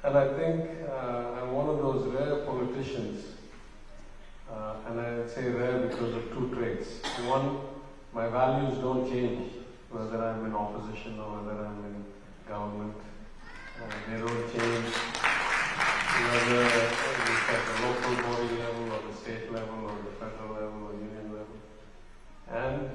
And I think I'm one of those rare politicians, and I say rare because of two traits. One, my values don't change whether I'm in opposition or whether I'm in government. They don't change whether it's at the local body level or the state level or the federal level or union level. And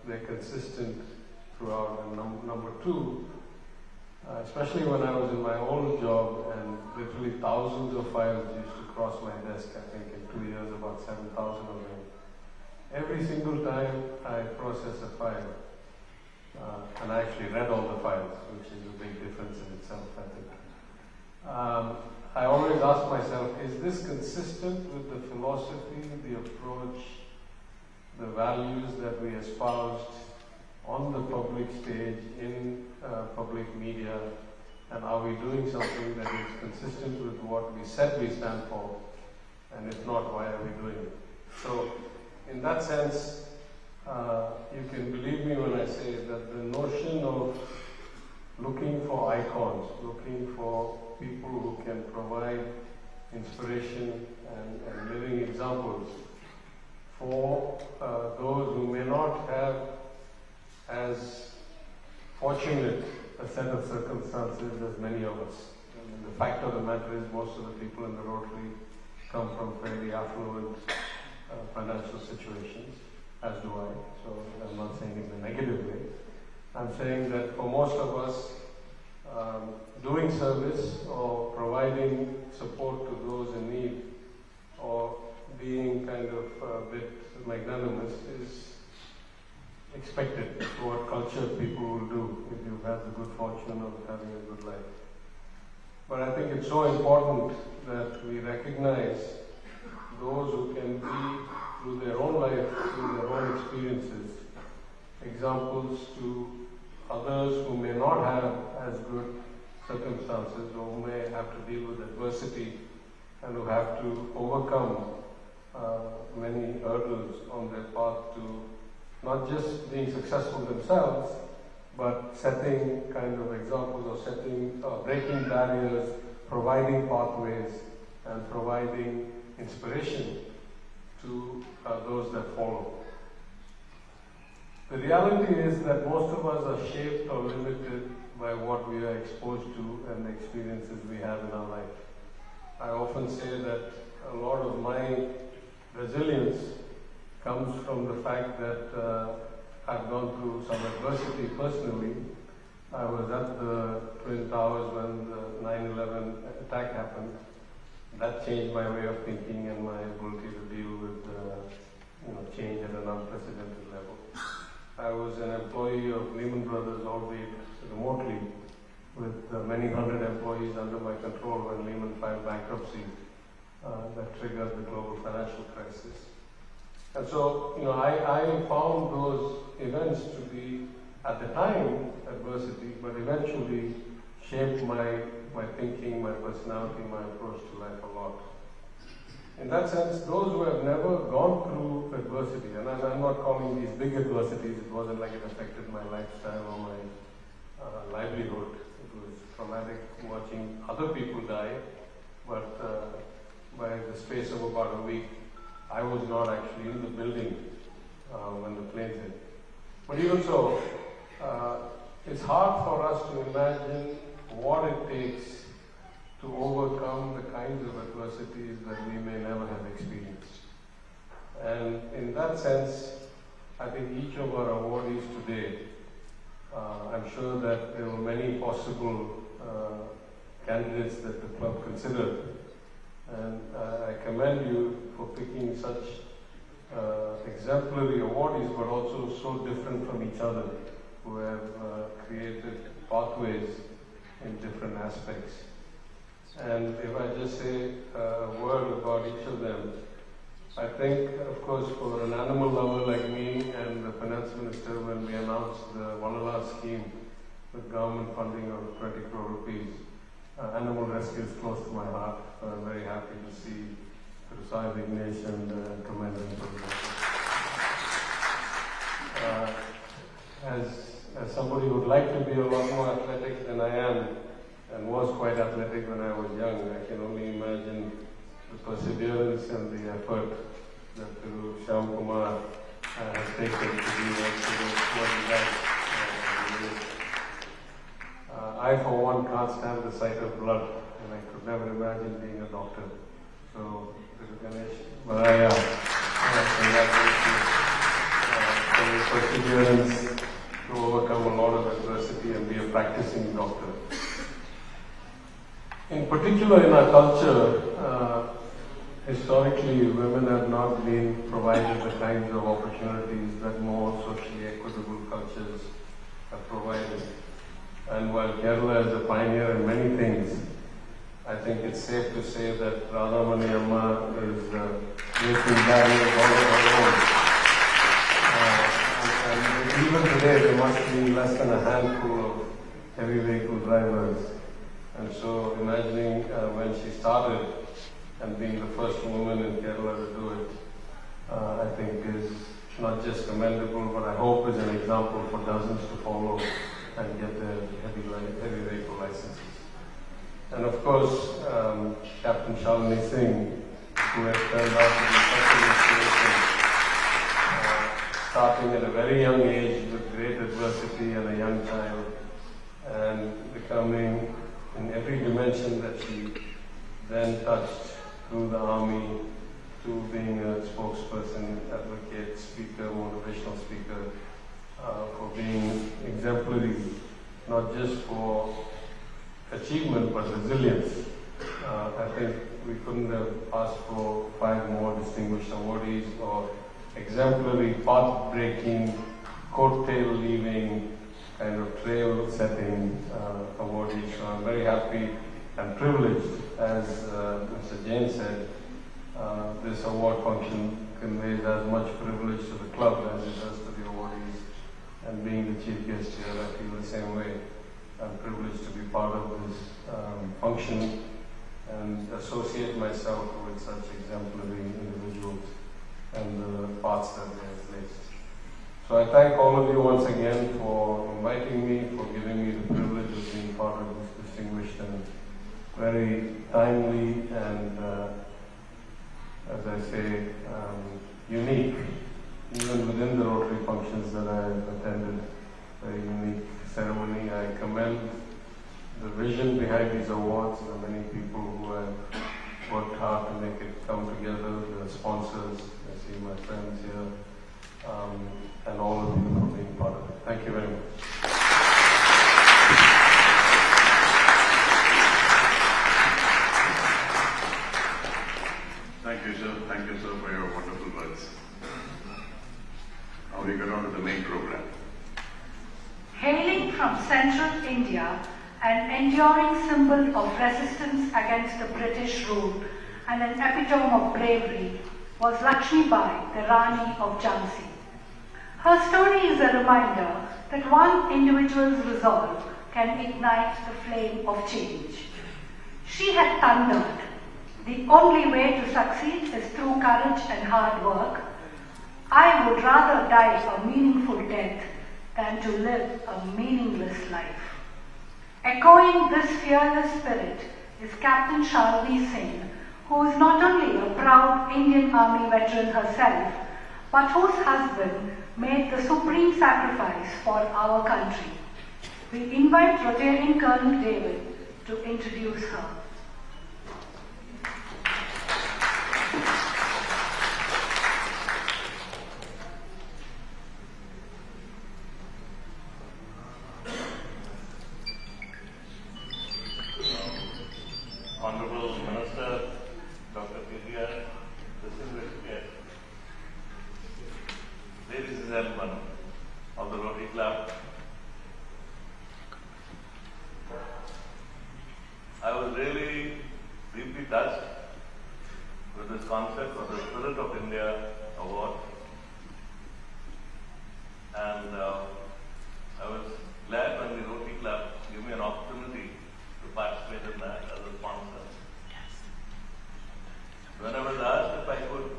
they're consistent throughout. And number two, especially when I was in my old job and literally thousands of files used to cross my desk, I think in 2 years about 7,000 of them. Every single time I process a file, and I actually read all the files, which is a big difference in itself, I think. I always ask myself, is this consistent with the philosophy, the approach, the values that we espoused on the public stage, in public media, and are we doing something that is consistent with what we said we stand for? And if not, why are we doing it? So, in that sense, you can believe me when I say that the notion of looking for icons, looking for people who can provide inspiration and living examples for those who may not have as fortunate a set of circumstances as many of us. I mean, the fact of the matter is most of the people in the Rotary come from fairly affluent financial situations, as do I. So I'm not saying in a negative way. I'm saying that for most of us, doing service or providing support to those in need or being kind of a bit magnanimous is expected. It's what cultured people will do if you've had the good fortune of having a good life. But I think it's so important that we recognize those who can be, through their own life, through their own experiences, examples to others who may not have as good circumstances or who may have to deal with adversity and who have to overcome many hurdles on their path to not just being successful themselves, but setting kind of examples or setting, breaking barriers, providing pathways, and providing inspiration to those that follow. The reality is that most of us are shaped or limited by what we are exposed to and the experiences we have in our life. I often say that a lot of my resilience comes from the fact that I've gone through some adversity personally. I was at the Twin Towers when the 9/11 attack happened. That changed my way of thinking and my ability to deal with change at an unprecedented level. I was an employee of Lehman Brothers, albeit remotely, with many hundred employees under my control when Lehman filed bankruptcy that triggered the global financial crisis. And so, I found those events to be, at the time, adversity, but eventually shaped my thinking, my personality, my approach to life a lot. In that sense, those who have never gone through adversity, and I'm not calling these big adversities, it wasn't like it affected my lifestyle or my livelihood. It was traumatic watching other people die, but by the space of about a week, I was not actually in the building when the planes hit. But even so, it's hard for us to imagine what it takes to overcome the kinds of adversities that we may never have experienced. And in that sense, I think each of our awardees today, I'm sure that there were many possible candidates that the club considered. And I commend you for picking such exemplary awardees, but also so different from each other, who have created pathways in different aspects. And if I just say a word about each of them, I think, of course, for an animal lover like me and the finance minister, when we announced the Valala scheme with government funding of 20 crore rupees, animal rescue is close to my heart. So I'm very happy to see Sai Vignesh and commend him for that. As somebody who would like to be a lot more athletic than I am, and was quite athletic when I was young. I can only imagine the perseverance and the effort that Shyam Kumar has taken to be what he does. I, for one, can't stand the sight of blood, and I could never imagine being a doctor. So, Ganesh, Maraya, congratulations for your perseverance to overcome a lot of adversity and be a practicing doctor. In particular, in our culture, historically, women have not been provided the kinds of opportunities that more socially equitable cultures have provided. And while Kerala is a pioneer in many things, I think it's safe to say that Radhamani Amma is making barriers all of her own. And even today, there must be less than a handful of heavy vehicle drivers. And so, imagining when she started and being the first woman in Kerala to do it, I think is not just commendable, but I hope is an example for dozens to follow and get their heavy vehicle licenses. And of course, Captain Shalini Singh, who has turned out to be such an inspiration, starting at a very young age with great adversity and a young child, and becoming in every dimension that she then touched, through the army, to being a spokesperson, advocate, speaker, motivational speaker, for being exemplary, not just for achievement but resilience. I think we couldn't have asked for 5 more distinguished awardees or exemplary, path-breaking, coattail-leaving, kind of trail-setting awardees. So I'm very happy and privileged, as Mr. Jain said. This award function conveys as much privilege to the club as it does to the awardees. And being the chief guest here, I feel the same way. I'm privileged to be part of this function and associate myself with such exemplary individuals and the paths that they have placed. So I thank all of you once again for inviting me, for giving me the privilege of being part of this distinguished and very timely and, as I say, unique, even within the Rotary functions that I have attended, very unique ceremony. I commend the vision behind these awards, the many people who have worked hard to make it come together, the sponsors, I see my friends here, and all of you for being part of it. Thank you very much. Thank you, sir. Thank you, sir, for your wonderful words. Now we get on to the main program. Hailing from central India, an enduring symbol of resistance against the British rule and an epitome of bravery, was Lakshmi Bai, the Rani of Jhansi. Her story is a reminder that one individual's resolve can ignite the flame of change. She had thundered, "The only way to succeed is through courage and hard work. I would rather die a meaningful death than to live a meaningless life." Echoing this fearless spirit is Captain Shalini Singh, who is not only a proud Indian Army veteran herself, but whose husband made the supreme sacrifice for our country. We invite Rotarian Colonel David to introduce her. Honorable Minister, Dr. P.D.R., distinguished guests, ladies and gentlemen of the Rotary Club, I was really deeply touched with this concept of the Spirit of India Award, and I was glad when the Rotary Club gave me an opportunity to participate in that as a sponsor. When I was asked if I could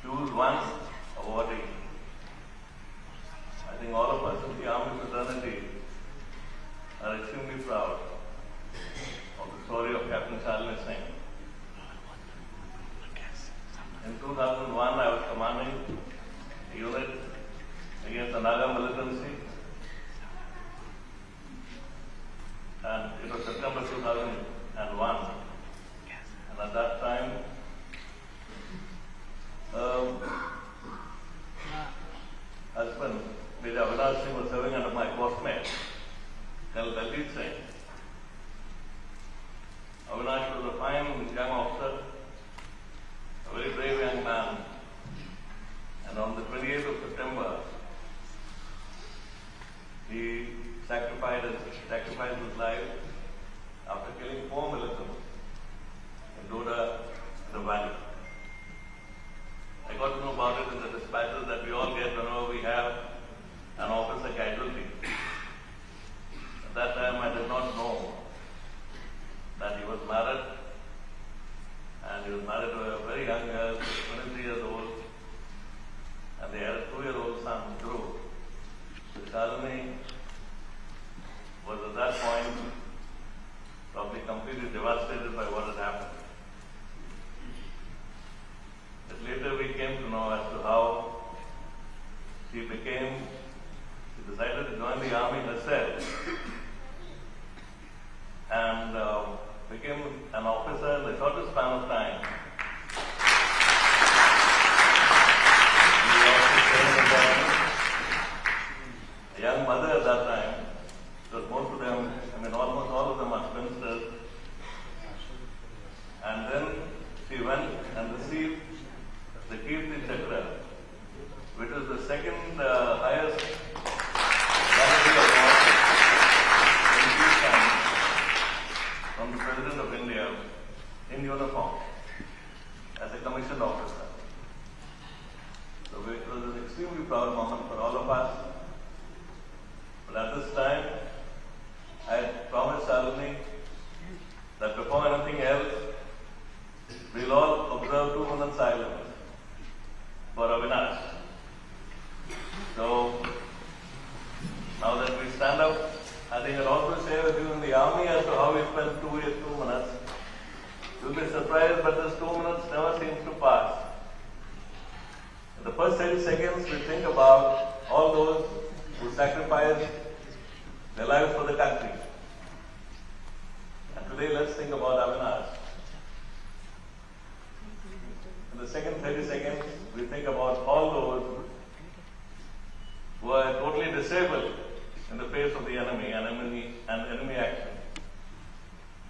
choose one awardee, I think all of us in the Army fraternity are extremely proud body of Captain Shalini Singh. In 2001, I was commanding a unit against the Naga militancy, and it was September 2001. And at that time, husband, Major Avinash Singh, was serving under my postmate, Colonel Daljeet Singh. Avinash was a fine young officer, a very brave young man. And on the 28th of September, he sacrificed his life after killing 4 militants in Doda, the valley. I got to know about it in the dispatches that we all get whenever we have an officer casualty. At that time, I did not know that he was married, and he was married to a very young girl, 23 years old, and they had a 2-year-old son, Dhruv. So Shalini was at that point probably completely devastated by what had happened. But later we came to know as to how she decided to join the army herself and became an officer in the shortest span of time. A young mother at that time, because most of them, almost all of them are spinsters. And then she went and received the Kirti Chakra, which is the second highest military award in peacetime from the President of India in uniform as a commissioned officer. So it was an extremely proud moment for all of us. But at this time, I had promised Shalini that before anything else, we'll all observe 2 minutes silence for Avinash. So, now that we stand up, I think I'll also share with you in the army as to how we spent 2 minutes. You'll be surprised, but this 2 minutes never seems to pass. In the first 30 seconds, we think about all those who sacrificed their lives for the country. And today, let's think about Avinash. In the second 30 seconds, we think about all those who are totally disabled in the face of the enemy and enemy action.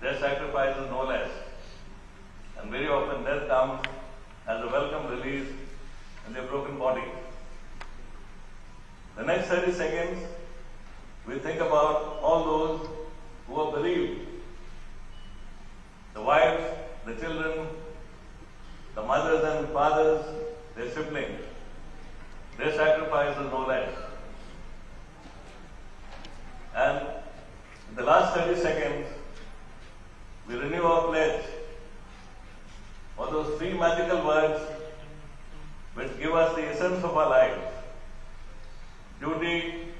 Their sacrifice is no less. And very often death comes as a welcome release in their broken body. The next 30 seconds, we think about all those who are bereaved. The wives, the children, the mothers and fathers, their siblings. Their sacrifice is no less. And in the last 30 seconds, we renew our pledge for those 3 magical words which give us the essence of our life: duty,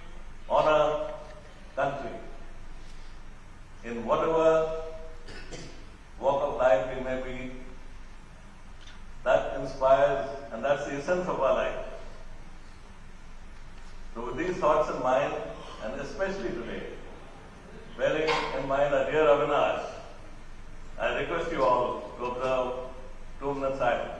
honor, country. In whatever walk of life we may be, that inspires, and that's the essence of our life. So with these thoughts in mind, and especially today, bearing in mind our dear Avinash, I request you all to observe 2 minutes silence.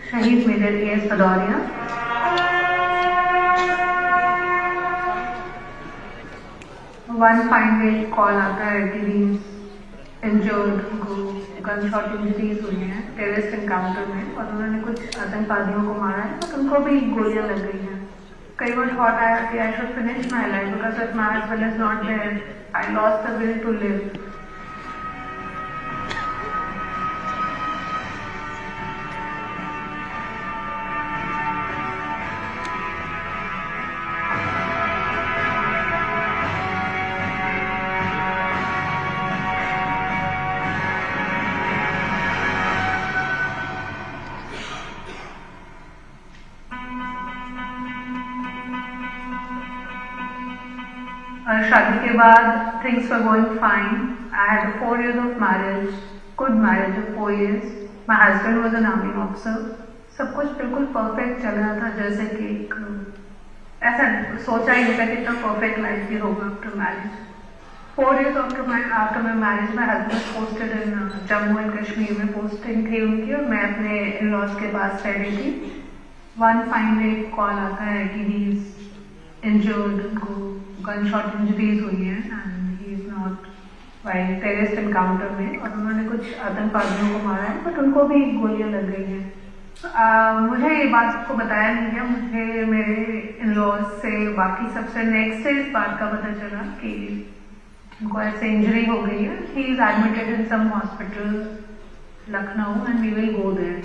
शहीद major A.S. Bhadauria, one fine day call आता है कि injured को gun shot injuries हुई हैं terrorist encounter में और उन्होंने कुछ आतंकवादियों को मारा है बट उनको भी गोलियां लग गई हैं. कई बार थॉट आया कि I should finish my life because if my husband is not there I lost the will to live. शादी के बाद things were going fine. I had 4 years of marriage, good marriage of 4 years. My husband was an army officer. सब कुछ बिल्कुल perfect चल रहा था जैसे कि ऐसा सोचा ही नहीं था कि इतना परफेक्ट लाइफ भी होगा after marriage. 4 years after my marriage, my husband was posted in Jammu and Kashmir में पोस्टिंग थी उनकी और मैं अपने इन-लॉज के पास रह रही थी. वन फाइन डे कॉल आता है कि ही इज इंजर्ड, उनको गन शॉट इंजरीज हुई है and he is not while terrorist encounter में और उन्होंने कुछ आतंकवादियों को मारा है बट उनको भी गोलियां लग गई हैं. मुझे ये बात को बताया नहीं गया. मुझे मेरे इन-लॉज से बाकी सबसे नेक्स्ट डे इस बात का पता चला कि उनको ऐसे इंजरी हो गई है. He is admitted in some hospital Lucknow and we will go there.